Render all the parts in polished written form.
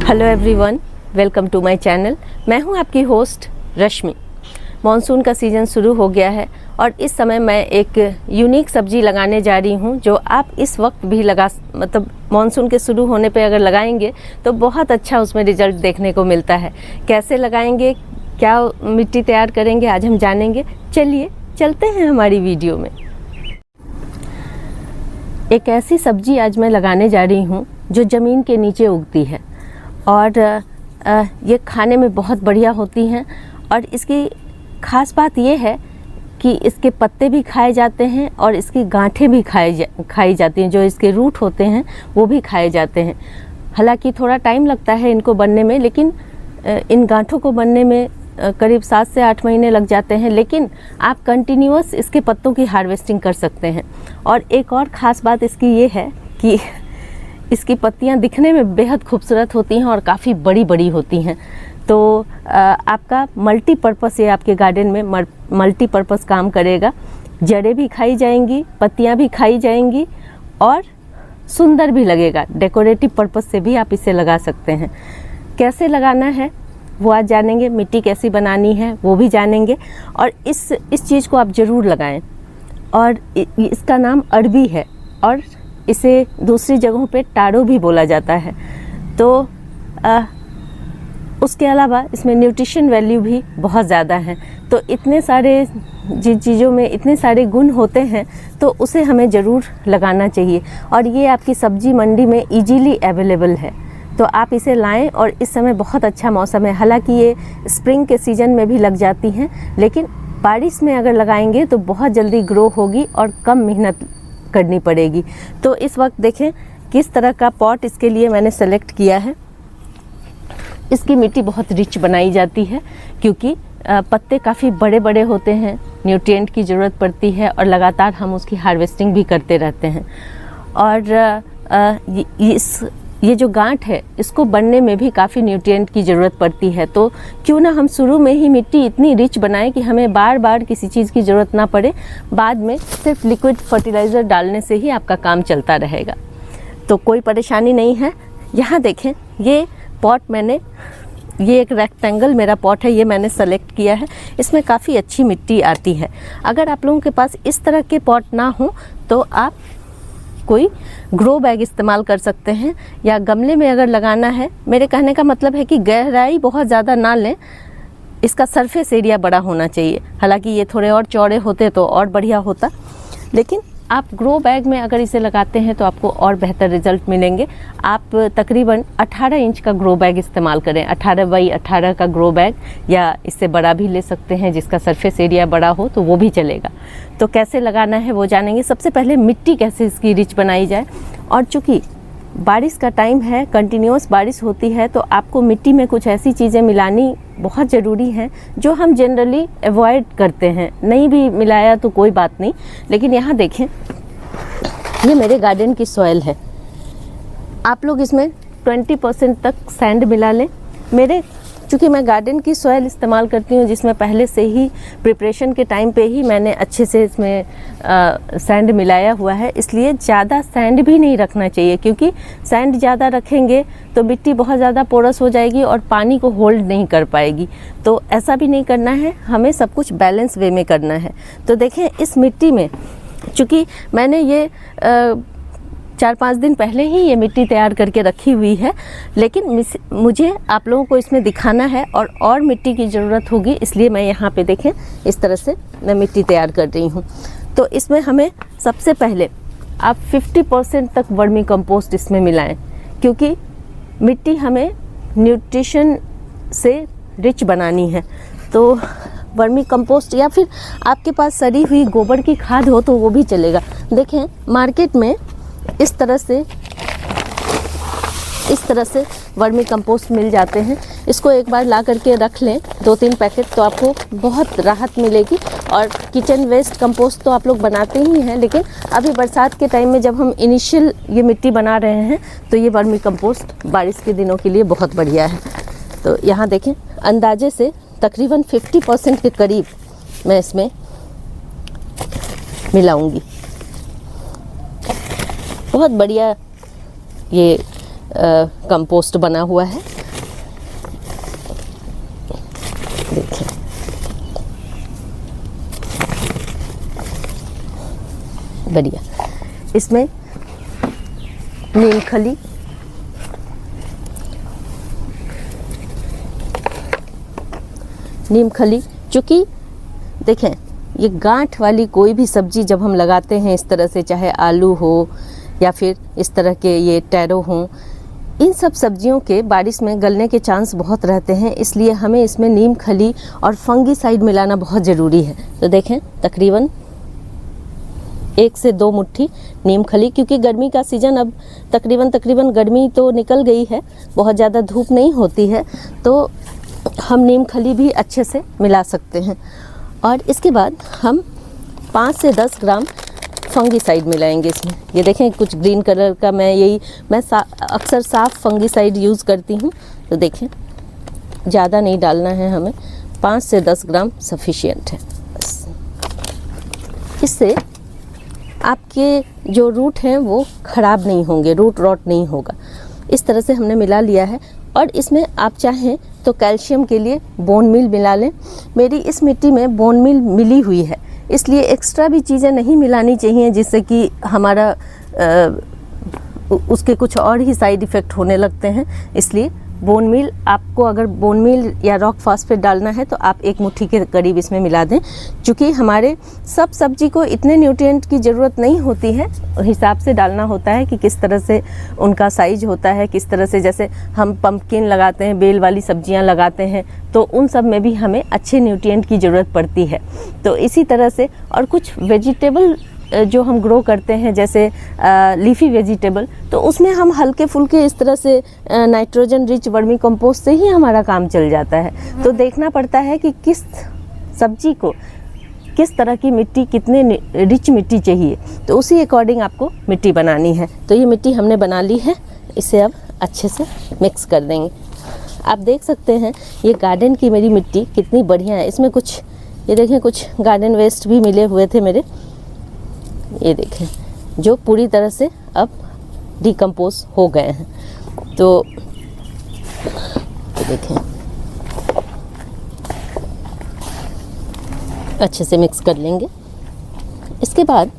Hello everyone, welcome to my channel. मैं हूं आपकी होस्ट रश्मि। मॉनसून का सीज़न शुरू हो गया है और इस समय मैं एक यूनिक सब्जी लगाने जा रही हूं जो आप इस वक्त भी मॉनसून के शुरू होने पे अगर लगाएंगे तो बहुत अच्छा उसमें रिजल्ट देखने को मिलता है। कैसे लगाएंगे, क्या मिट्टी तैयार करेंगे, आज हम जानेंगे। चलिए चलते हैं हमारी वीडियो में। एक ऐसी सब्जी आज मैं लगाने जा रही हूँ जो ज़मीन के नीचे उगती है और ये खाने में बहुत बढ़िया होती हैं। और इसकी ख़ास बात ये है कि इसके पत्ते भी खाए जाते हैं और इसकी गांठें भी खाई जाती हैं। जो इसके रूट होते हैं वो भी खाए जाते हैं। हालांकि थोड़ा टाइम लगता है इनको बनने में, लेकिन इन गांठों को बनने में करीब 7 से 8 महीने लग जाते हैं, लेकिन आप कंटिन्यूअस इसके पत्तों की हार्वेस्टिंग कर सकते हैं। और एक और ख़ास बात इसकी ये है कि इसकी पत्तियां दिखने में बेहद खूबसूरत होती हैं और काफ़ी बड़ी बड़ी होती हैं। तो आपका मल्टीपर्पज़ ये आपके गार्डन में मल्टीपर्पज़ काम करेगा। जड़ें भी खाई जाएंगी, पत्तियां भी खाई जाएंगी और सुंदर भी लगेगा। डेकोरेटिव पर्पज़ से भी आप इसे लगा सकते हैं। कैसे लगाना है वो आज जानेंगे, मिट्टी कैसी बनानी है वो भी जानेंगे। और इस चीज़ को आप ज़रूर लगाएं। और इसका नाम अरबी है और इसे दूसरी जगहों पे टाड़ो भी बोला जाता है। तो उसके अलावा इसमें न्यूट्रिशन वैल्यू भी बहुत ज़्यादा है। तो इतने सारे जिन चीज़ों में इतने सारे गुण होते हैं तो उसे हमें ज़रूर लगाना चाहिए। और ये आपकी सब्जी मंडी में इजीली अवेलेबल है, तो आप इसे लाएं। और इस समय बहुत अच्छा मौसम है। हालांकि ये स्प्रिंग के सीज़न में भी लग जाती हैं, लेकिन बारिश में अगर लगाएंगे तो बहुत जल्दी ग्रो होगी और कम मेहनत करनी पड़ेगी। तो इस वक्त देखें किस तरह का पॉट इसके लिए मैंने सेलेक्ट किया है। इसकी मिट्टी बहुत रिच बनाई जाती है क्योंकि पत्ते काफ़ी बड़े बड़े होते हैं, न्यूट्रिएंट की ज़रूरत पड़ती है और लगातार हम उसकी हार्वेस्टिंग भी करते रहते हैं। और ये जो गांठ है इसको बनने में भी काफ़ी न्यूट्रिएंट की ज़रूरत पड़ती है। तो क्यों ना हम शुरू में ही मिट्टी इतनी रिच बनाएं कि हमें बार बार किसी चीज़ की ज़रूरत ना पड़े। बाद में सिर्फ लिक्विड फर्टिलाइज़र डालने से ही आपका काम चलता रहेगा, तो कोई परेशानी नहीं है। यहाँ देखें, ये पॉट ये एक रेक्टेंगल मेरा पॉट है, ये मैंने सेलेक्ट किया है। इसमें काफ़ी अच्छी मिट्टी आती है। अगर आप लोगों के पास इस तरह के पॉट ना हो तो आप कोई ग्रो बैग इस्तेमाल कर सकते हैं, या गमले में अगर लगाना है। मेरे कहने का मतलब है कि गहराई बहुत ज़्यादा ना लें, इसका सरफेस एरिया बड़ा होना चाहिए। हालांकि ये थोड़े और चौड़े होते तो और बढ़िया होता, लेकिन आप ग्रो बैग में अगर इसे लगाते हैं तो आपको और बेहतर रिजल्ट मिलेंगे। आप तकरीबन 18 इंच का ग्रो बैग इस्तेमाल करें, 18 बाई 18 का ग्रो बैग, या इससे बड़ा भी ले सकते हैं जिसका सरफेस एरिया बड़ा हो तो वो भी चलेगा। तो कैसे लगाना है वो जानेंगे। सबसे पहले मिट्टी कैसे इसकी रिच बनाई जाए। और चूँकि बारिश का टाइम है, कंटिन्यूस बारिश होती है, तो आपको मिट्टी में कुछ ऐसी चीज़ें मिलानी बहुत ज़रूरी हैं जो हम जनरली अवॉइड करते हैं। नहीं भी मिलाया तो कोई बात नहीं, लेकिन यहाँ देखें, ये मेरे गार्डन की सॉइल है। आप लोग इसमें 20% तक सैंड मिला लें। चूँकि मैं गार्डन की सॉइल इस्तेमाल करती हूँ जिसमें पहले से ही प्रिपरेशन के टाइम पे ही मैंने अच्छे से इसमें सैंड मिलाया हुआ है, इसलिए ज़्यादा सैंड भी नहीं रखना चाहिए। क्योंकि सैंड ज़्यादा रखेंगे तो मिट्टी बहुत ज़्यादा पोरस हो जाएगी और पानी को होल्ड नहीं कर पाएगी। तो ऐसा भी नहीं करना है, हमें सब कुछ बैलेंस वे में करना है। तो देखें, इस मिट्टी में चूँकि मैंने ये 4-5 दिन पहले ही ये मिट्टी तैयार करके रखी हुई है, लेकिन मुझे आप लोगों को इसमें दिखाना है और मिट्टी की ज़रूरत होगी, इसलिए मैं यहाँ पे देखें इस तरह से मैं मिट्टी तैयार कर रही हूँ। तो इसमें हमें सबसे पहले आप 50% तक वर्मी कंपोस्ट इसमें मिलाएं, क्योंकि मिट्टी हमें न्यूट्रिशन से रिच बनानी है। तो वर्मी कंपोस्ट या फिर आपके पास सड़ी हुई गोबर की खाद हो तो वो भी चलेगा। देखें, मार्केट में इस तरह से वर्मी कंपोस्ट मिल जाते हैं। इसको एक बार ला करके रख लें 2-3 पैकेट, तो आपको बहुत राहत मिलेगी। और किचन वेस्ट कंपोस्ट तो आप लोग बनाते ही हैं, लेकिन अभी बरसात के टाइम में जब हम इनिशियल ये मिट्टी बना रहे हैं तो ये वर्मी कंपोस्ट बारिश के दिनों के लिए बहुत बढ़िया है। तो यहाँ देखें, अंदाजे से तकरीबन 50% के करीब मैं इसमें मिलाऊंगी। बहुत बढ़िया ये कंपोस्ट बना हुआ है। बढ़िया। इसमें नीम खली, चूँकि देखें ये गांठ वाली कोई भी सब्जी जब हम लगाते हैं इस तरह से, चाहे आलू हो या फिर इस तरह के ये टैरो हों, इन सब सब्जियों के बारिश में गलने के चांस बहुत रहते हैं, इसलिए हमें इसमें नीम खली और फंगीसाइड मिलाना बहुत ज़रूरी है। तो देखें तकरीबन 1 से 2 मुट्ठी नीम खली, क्योंकि गर्मी का सीज़न अब तकरीबन गर्मी तो निकल गई है, बहुत ज़्यादा धूप नहीं होती है, तो हम नीम खली भी अच्छे से मिला सकते हैं। और इसके बाद हम 5 से 10 ग्राम फंगीसाइड मिलाएंगे इसमें। ये देखें कुछ ग्रीन कलर का, मैं अक्सर साफ़ फंगीसाइड यूज़ करती हूँ। तो देखें ज़्यादा नहीं डालना है हमें, 5 से 10 ग्राम सफिशिएंट है बस। इससे आपके जो रूट हैं वो ख़राब नहीं होंगे, रूट रॉट नहीं होगा। इस तरह से हमने मिला लिया है। और इसमें आप चाहें तो कैल्शियम के लिए बोन मील मिला लें। मेरी इस मिट्टी में बोन मील मिली हुई है, इसलिए एक्स्ट्रा भी चीज़ें नहीं मिलानी चाहिए जिससे कि हमारा उसके कुछ और ही साइड इफ़ेक्ट होने लगते हैं। इसलिए बोन मील, आपको अगर बोन मील या रॉक फास्फेट डालना है तो आप 1 मुट्ठी के करीब इसमें मिला दें। चूँकि हमारे सब सब्जी को इतने न्यूट्रिएंट की ज़रूरत नहीं होती है, हिसाब से डालना होता है कि किस तरह से उनका साइज होता है, किस तरह से, जैसे हम पंपकिन लगाते हैं, बेल वाली सब्जियां लगाते हैं, तो उन सब में भी हमें अच्छे न्यूट्रिएंट की ज़रूरत पड़ती है। तो इसी तरह से और कुछ वेजिटेबल जो हम ग्रो करते हैं, जैसे लीफी वेजिटेबल, तो उसमें हम हल्के फुल्के इस तरह से नाइट्रोजन रिच वर्मी कंपोस्ट से ही हमारा काम चल जाता है। तो देखना पड़ता है कि किस सब्जी को किस तरह की मिट्टी, कितने रिच मिट्टी चाहिए, तो उसी अकॉर्डिंग आपको मिट्टी बनानी है। तो ये मिट्टी हमने बना ली है, इसे अब अच्छे से मिक्स कर देंगे। आप देख सकते हैं ये गार्डन की मेरी मिट्टी कितनी बढ़िया है। इसमें कुछ, ये देखें, कुछ गार्डन वेस्ट भी मिले हुए थे मेरे, ये देखें, जो पूरी तरह से अब डिकम्पोज हो गए हैं। तो ये देखें, अच्छे से मिक्स कर लेंगे। इसके बाद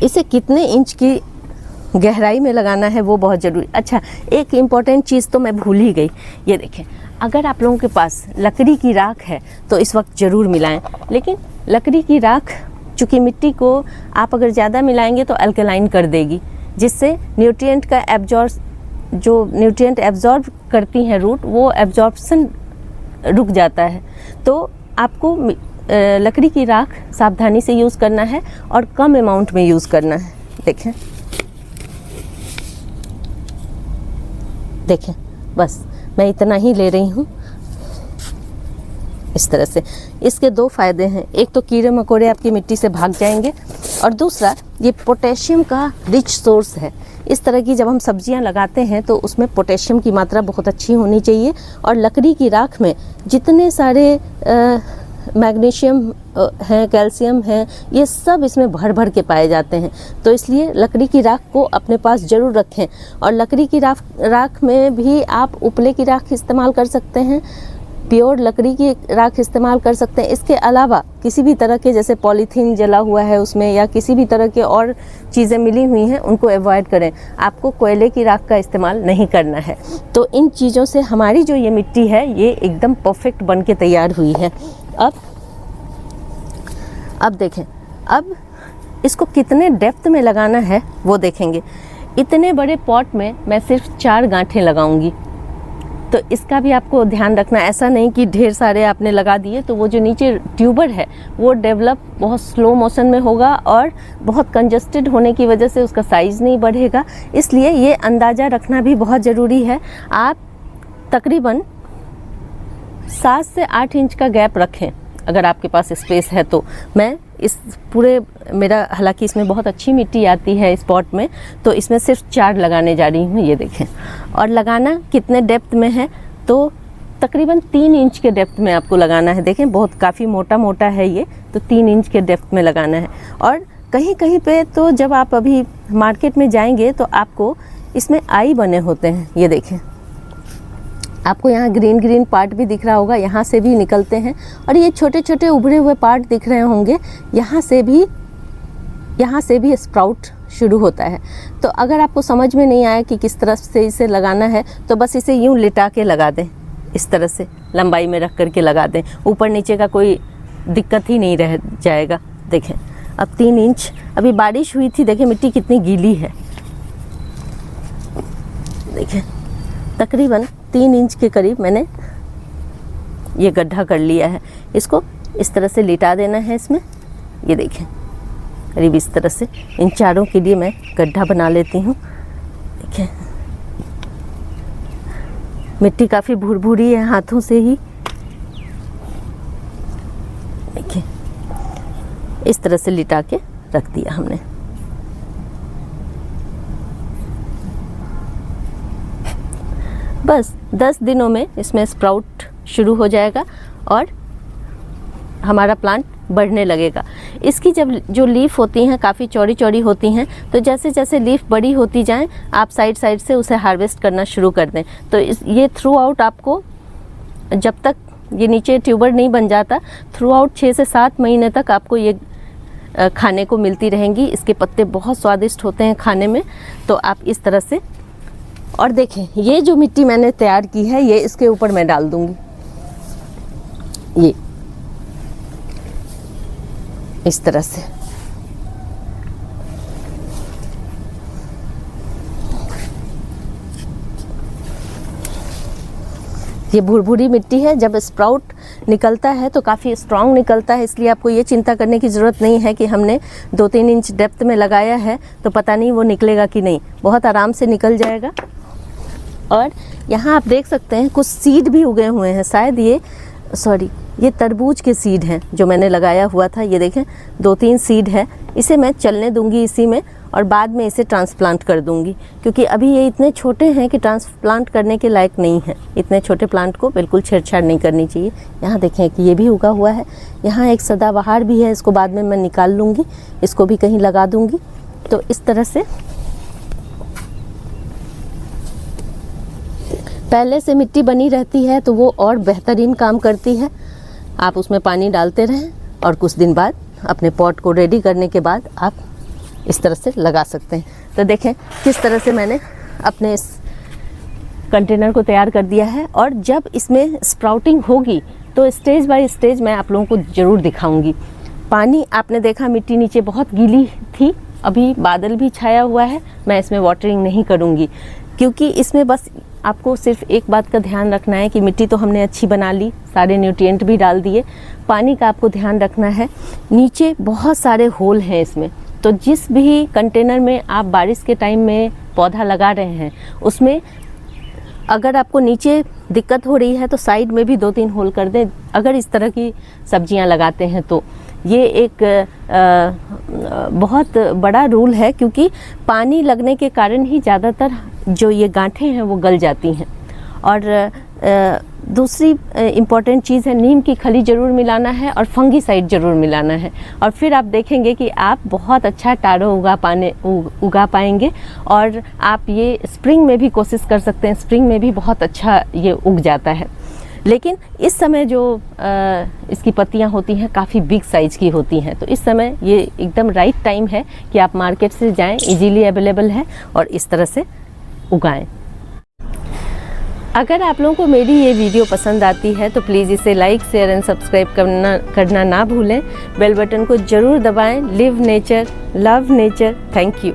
इसे कितने इंच की गहराई में लगाना है वो बहुत ज़रूरी। अच्छा, एक इम्पॉर्टेंट चीज़ तो मैं भूल ही गई। ये देखें, अगर आप लोगों के पास लकड़ी की राख है तो इस वक्त ज़रूर मिलाएं, लेकिन लकड़ी की राख चूँकि मिट्टी को आप अगर ज़्यादा मिलाएंगे तो अल्कलाइन कर देगी, जिससे न्यूट्रिएंट का जो न्यूट्रिएंट एब्जॉर्ब करती हैं रूट, वो एब्जॉर्प्शन रुक जाता है। तो आपको लकड़ी की राख सावधानी से यूज़ करना है और कम अमाउंट में यूज़ करना है। देखें, बस मैं इतना ही ले रही हूँ इस तरह से। इसके 2 फ़ायदे हैं, एक तो कीड़े मकोड़े आपकी मिट्टी से भाग जाएंगे, और दूसरा ये पोटेशियम का रिच सोर्स है। इस तरह की जब हम सब्जियां लगाते हैं तो उसमें पोटेशियम की मात्रा बहुत अच्छी होनी चाहिए, और लकड़ी की राख में जितने सारे मैग्नीशियम हैं, कैल्शियम हैं, ये सब इसमें भर के पाए जाते हैं। तो इसलिए लकड़ी की राख को अपने पास ज़रूर रखें। और लकड़ी की राख में भी आप उपले की राख इस्तेमाल कर सकते हैं, प्योर लकड़ी की राख इस्तेमाल कर सकते हैं। इसके अलावा किसी भी तरह के, जैसे पॉलीथीन जला हुआ है उसमें, या किसी भी तरह के और चीज़ें मिली हुई हैं, उनको अवॉइड करें। आपको कोयले की राख का इस्तेमाल नहीं करना है। तो इन चीज़ों से हमारी जो ये मिट्टी है ये एकदम परफेक्ट बन के तैयार हुई है। अब देखें, अब इसको कितने डेप्थ में लगाना है वो देखेंगे। इतने बड़े पॉट में मैं सिर्फ 4 गांठें लगाऊंगी, तो इसका भी आपको ध्यान रखना। ऐसा नहीं कि ढेर सारे आपने लगा दिए तो वो जो नीचे ट्यूबर है वो डेवलप बहुत स्लो मोशन में होगा और बहुत कंजस्टेड होने की वजह से उसका साइज़ नहीं बढ़ेगा। इसलिए ये अंदाज़ा रखना भी बहुत ज़रूरी है। आप तकरीबन 7 से 8 इंच का गैप रखें अगर आपके पास स्पेस है तो। मैं इस पूरे, मेरा हालांकि इसमें बहुत अच्छी मिट्टी आती है इस पॉट में, तो इसमें सिर्फ 4 लगाने जा रही हूँ, ये देखें। और लगाना कितने डेप्थ में है तो तकरीबन 3 इंच के डेप्थ में आपको लगाना है। देखें, बहुत काफ़ी मोटा है ये, तो 3 इंच के डेप्थ में लगाना है। और कहीं कहीं पे तो जब आप अभी मार्केट में जाएंगे तो आपको इसमें आई बने होते हैं, ये देखें। आपको यहाँ ग्रीन पार्ट भी दिख रहा होगा, यहाँ से भी निकलते हैं। और ये छोटे छोटे उभरे हुए पार्ट दिख रहे होंगे, यहाँ से भी यहाँ से भी स्प्राउट शुरू होता है। तो अगर आपको समझ में नहीं आया कि किस तरह से इसे लगाना है तो बस इसे यूँ लिटा के लगा दें, इस तरह से लंबाई में रख करके लगा दें, ऊपर नीचे का कोई दिक्कत ही नहीं रह जाएगा। देखें अब 3 इंच, अभी बारिश हुई थी, देखें मिट्टी कितनी गीली है। देखें तकरीबन 3 इंच के करीब मैंने ये गड्ढा कर लिया है। इसको इस तरह से लिटा देना है इसमें। ये देखें करीब इस तरह से इन चारों के लिए मैं गड्ढा बना लेती हूँ। देखें मिट्टी काफ़ी भुरभुरी है हाथों से ही। देखिए इस तरह से लिटा के रख दिया हमने। बस 10 दिनों में इसमें स्प्राउट शुरू हो जाएगा और हमारा प्लांट बढ़ने लगेगा। इसकी जब जो लीफ होती हैं काफ़ी चौड़ी चौड़ी होती हैं, तो जैसे जैसे लीफ बड़ी होती जाएं आप साइड साइड से उसे हार्वेस्ट करना शुरू कर दें। तो ये थ्रू आउट आपको, जब तक ये नीचे ट्यूबर नहीं बन जाता, थ्रू आउट 6 से 7 महीने तक आपको ये खाने को मिलती रहेंगी। इसके पत्ते बहुत स्वादिष्ट होते हैं खाने में। तो आप इस तरह से, और देखें ये जो मिट्टी मैंने तैयार की है ये इसके ऊपर मैं डाल दूंगी। ये इस तरह से ये भुरभुरी मिट्टी है। जब स्प्राउट निकलता है तो काफ़ी स्ट्रांग निकलता है, इसलिए आपको ये चिंता करने की ज़रूरत नहीं है कि हमने 2-3 इंच डेप्थ में लगाया है तो पता नहीं वो निकलेगा कि नहीं। बहुत आराम से निकल जाएगा। और यहाँ आप देख सकते हैं कुछ सीड भी उगे हुए हैं, शायद ये तरबूज के सीड हैं जो मैंने लगाया हुआ था। ये देखें 2-3 सीड है। इसे मैं चलने दूंगी इसी में और बाद में इसे ट्रांसप्लांट कर दूंगी, क्योंकि अभी ये इतने छोटे हैं कि ट्रांसप्लांट करने के लायक नहीं है। इतने छोटे प्लांट को बिल्कुल छेड़छाड़ नहीं करनी चाहिए। यहाँ देखें कि ये भी उगा हुआ है। यहाँ एक सदाबहार भी है, इसको बाद में मैं निकाल लूँगी, इसको भी कहीं लगा दूँगी। तो इस तरह से पहले से मिट्टी बनी रहती है तो वो और बेहतरीन काम करती है। आप उसमें पानी डालते रहें और कुछ दिन बाद अपने पॉट को रेडी करने के बाद आप इस तरह से लगा सकते हैं। तो देखें किस तरह से मैंने अपने इस कंटेनर को तैयार कर दिया है। और जब इसमें स्प्राउटिंग होगी तो स्टेज बाय स्टेज मैं आप लोगों को ज़रूर दिखाऊंगी। पानी आपने देखा मिट्टी नीचे बहुत गीली थी, अभी बादल भी छाया हुआ है। मैं इसमें वाटरिंग नहीं करूँगी, क्योंकि इसमें बस आपको सिर्फ एक बात का ध्यान रखना है कि मिट्टी तो हमने अच्छी बना ली, सारे न्यूट्रिएंट भी डाल दिए, पानी का आपको ध्यान रखना है। नीचे बहुत सारे होल हैं इसमें, तो जिस भी कंटेनर में आप बारिश के टाइम में पौधा लगा रहे हैं उसमें अगर आपको नीचे दिक्कत हो रही है तो साइड में भी 2-3 होल कर दें। अगर इस तरह की सब्जियां लगाते हैं तो ये एक बहुत बड़ा रूल है, क्योंकि पानी लगने के कारण ही ज़्यादातर जो ये गांठें हैं वो गल जाती हैं। और दूसरी इम्पॉर्टेंट चीज़ है, नीम की खली ज़रूर मिलाना है और फंगीसाइड ज़रूर मिलाना है। और फिर आप देखेंगे कि आप बहुत अच्छा टारो उगा पाएंगे। और आप ये स्प्रिंग में भी कोशिश कर सकते हैं, स्प्रिंग में भी बहुत अच्छा ये उग जाता है। लेकिन इस समय जो इसकी पत्तियां होती हैं काफ़ी बिग साइज़ की होती हैं, तो इस समय ये एकदम राइट टाइम है कि आप मार्केट से जाएं, इजीली अवेलेबल है, और इस तरह से उगाएं। अगर आप लोगों को मेरी ये वीडियो पसंद आती है तो प्लीज़ इसे लाइक, शेयर एंड सब्सक्राइब करना ना भूलें। बेल बटन को ज़रूर दबाएं। Live nature, love nature. Thank you.